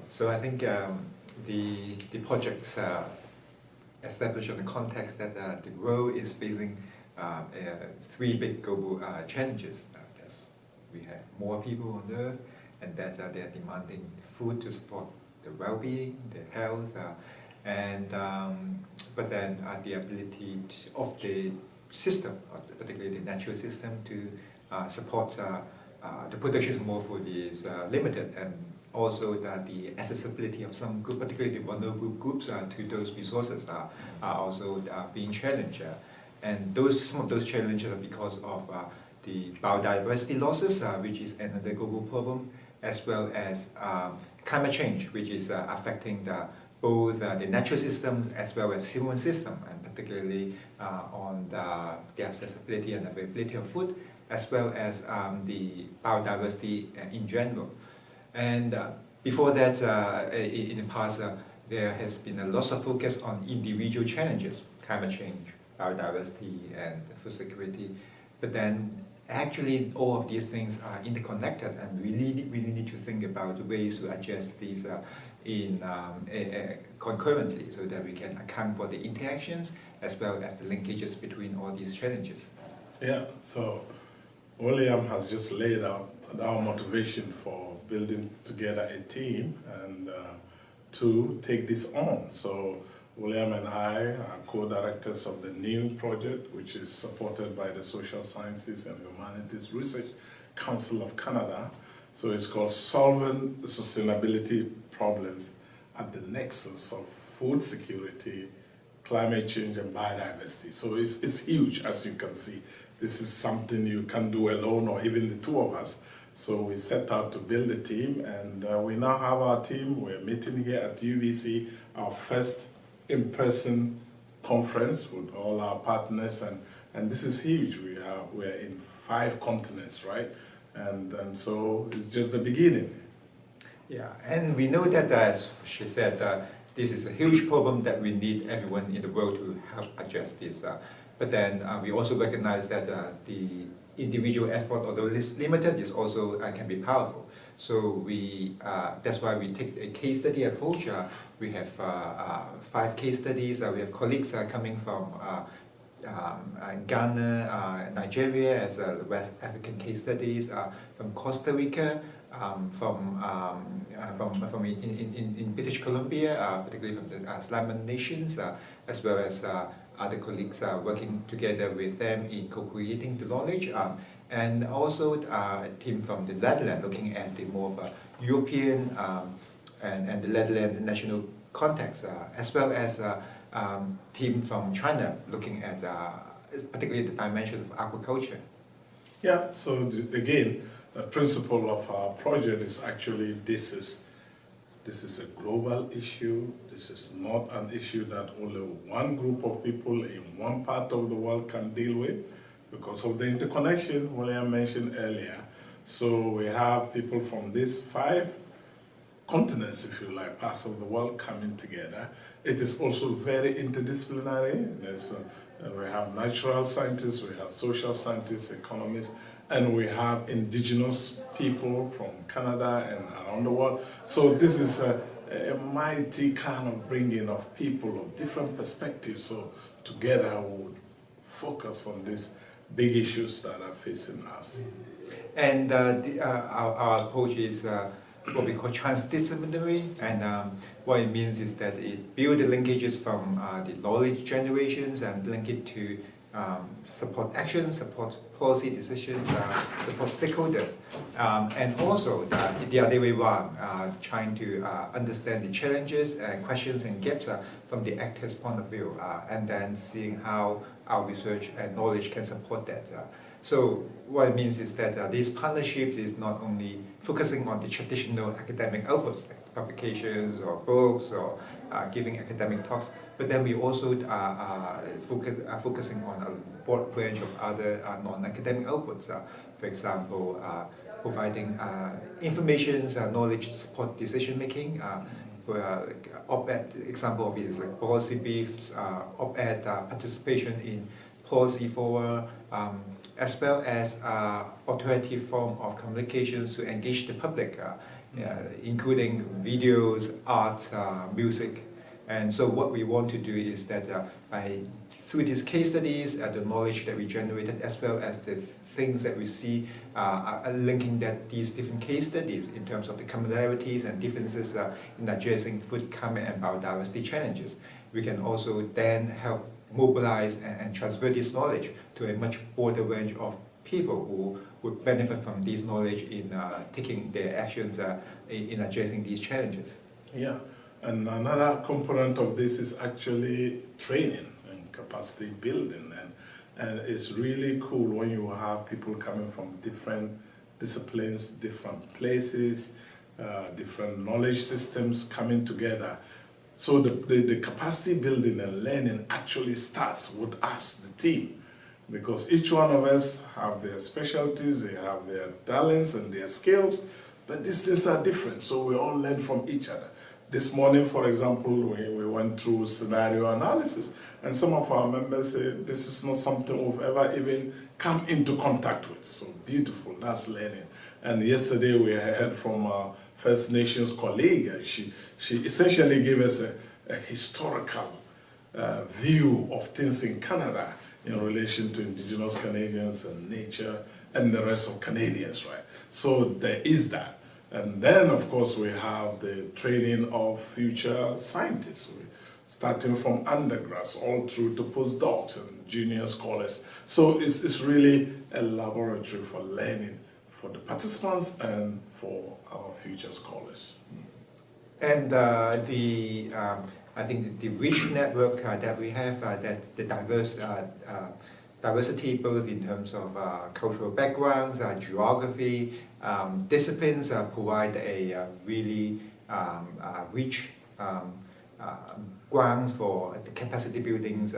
So I think the projects established on the context that the world is facing three big global challenges. We have more people on Earth, and that they are demanding food to support the well-being, the health, but then the ability of the system, particularly the natural system, to support the production of more food is limited, and also that the accessibility of some group, particularly the vulnerable groups, to those resources are also being challenged. And some of those challenges are because of the biodiversity losses, which is another global problem, as well as climate change, which is affecting both the natural systems as well as human system, and particularly on the accessibility and availability of food, as well as the biodiversity in general. And before that, in the past, there has been a lot of focus on individual challenges, climate change, biodiversity, and food security. But then, actually, all of these things are interconnected, and we really need to think about ways to address these concurrently, so that we can account for the interactions as well as the linkages between all these challenges. Yeah, so William has just laid out our motivation for building together a team and to take this on. So William and I are co-directors of the new project, which is supported by the Social Sciences and Humanities Research Council of Canada. So it's called Solving the Sustainability Problems at the Nexus of Food Security, Climate Change, and Biodiversity. So it's huge, as you can see. This is something you can't do alone, or even the two of us. So we set out to build a team, and we now have our team. We're meeting here at UBC, our first in-person conference with all our partners, and this is huge. We're in 5 continents, right? And so it's just the beginning. Yeah, and we know that, as she said, this is a huge problem that we need everyone in the world to help address this. But then we also recognize that the individual effort, although it's limited, is also can be powerful. So that's why we take a case study approach. We have 5 case studies. We have colleagues coming from Ghana, Nigeria as West African case studies, from Costa Rica, from in British Columbia, particularly from the Slavonic nations, as well as other colleagues working together with them in co-creating the knowledge, and also a team from the Netherlands looking at the more of a European and the Netherlands national context, as well as a team from China looking at particularly the dimensions of agriculture. Yeah, so again, the principle of our project is actually this is a global issue. This is not an issue that only one group of people in one part of the world can deal with because of the interconnection William mentioned earlier. So we have people from these 5 continents, if you like, parts of the world coming together. It is also very interdisciplinary. We have natural scientists, we have social scientists, economists, and we have indigenous people from Canada and around the world. So this is a mighty kind of bringing of people of different perspectives. So together we would focus on these big issues that are facing us. And our approach is what we call transdisciplinary, and what it means is that it builds the linkages from the knowledge generations and link it to support action, support policy decisions, support stakeholders, and also the other way around, trying to understand the challenges and questions and gaps from the actors' point of view, and then seeing how our research and knowledge can support that. So what it means is that these partnerships is not only focusing on the traditional academic outputs, like publications or books or giving academic talks, but then we also are focusing on a broad range of other non-academic outputs. For example, providing information, knowledge to support decision making. Op-ed example of it is like policy briefs, op-ed participation in policy fora, as well as alternative form of communications to engage the public, including videos, art, music. And so what we want to do is that through these case studies, the knowledge that we generated, as well as the things that we see, linking that these different case studies in terms of the commonalities and differences in addressing food, climate, and biodiversity challenges, we can also then help mobilize and transfer this knowledge to a much broader range of people who would benefit from this knowledge in taking their actions in addressing these challenges. Yeah, and another component of this is actually training and capacity building, and it's really cool when you have people coming from different disciplines, different places, different knowledge systems coming together. So the capacity building and learning actually starts with us, the team, because each one of us have their specialties, they have their talents and their skills, but these things are different, so we all learn from each other. This morning, for example, we went through scenario analysis, and some of our members say this is not something we've ever even come into contact with. So beautiful, that's learning. And yesterday we heard from our First Nations colleague, and she essentially gave us a historical view of things in Canada in relation to Indigenous Canadians and nature and the rest of Canadians, right? So there is that. And then, of course, we have the training of future scientists, starting from undergrads all through to postdocs and junior scholars. So it's really a laboratory for learning for the participants and for our future scholars. And I think the rich network that we have, that the diversity both in terms of cultural backgrounds, geography, disciplines provide a really rich grounds for the capacity buildings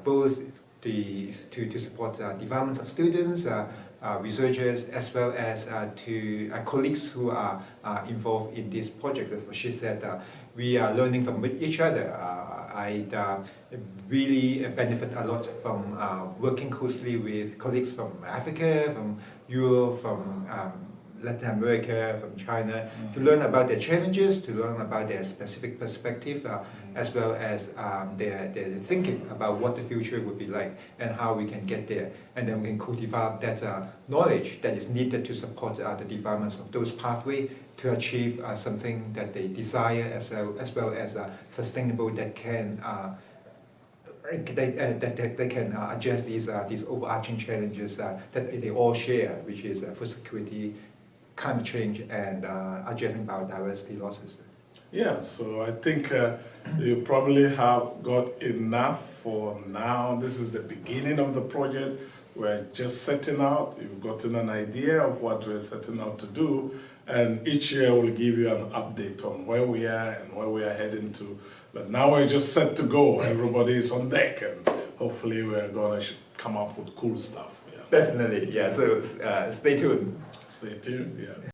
both to support development of students, researchers, as well as to colleagues who are involved in this project. As Rashid said, we are learning from each other. I really benefit a lot from working closely with colleagues from Africa, from Europe, from Latin America, from China, to learn about their challenges, to learn about their specific perspective, as well as their thinking about what the future would be like and how we can get there. And then we can co-develop that knowledge that is needed to support the development of those pathways to achieve something that they desire, as well as sustainable that can they can address these overarching challenges that they all share, which is food security, climate change, and addressing biodiversity losses. Yeah, so I think you probably have got enough for now. This is the beginning of the project. We're just setting out. You've gotten an idea of what we're setting out to do, and each year we'll give you an update on where we are and where we are heading to. But now we're just set to go. Everybody is on deck, and hopefully we're going to come up with cool stuff. Yeah. Definitely, yeah. So stay tuned. Stay tuned, yeah.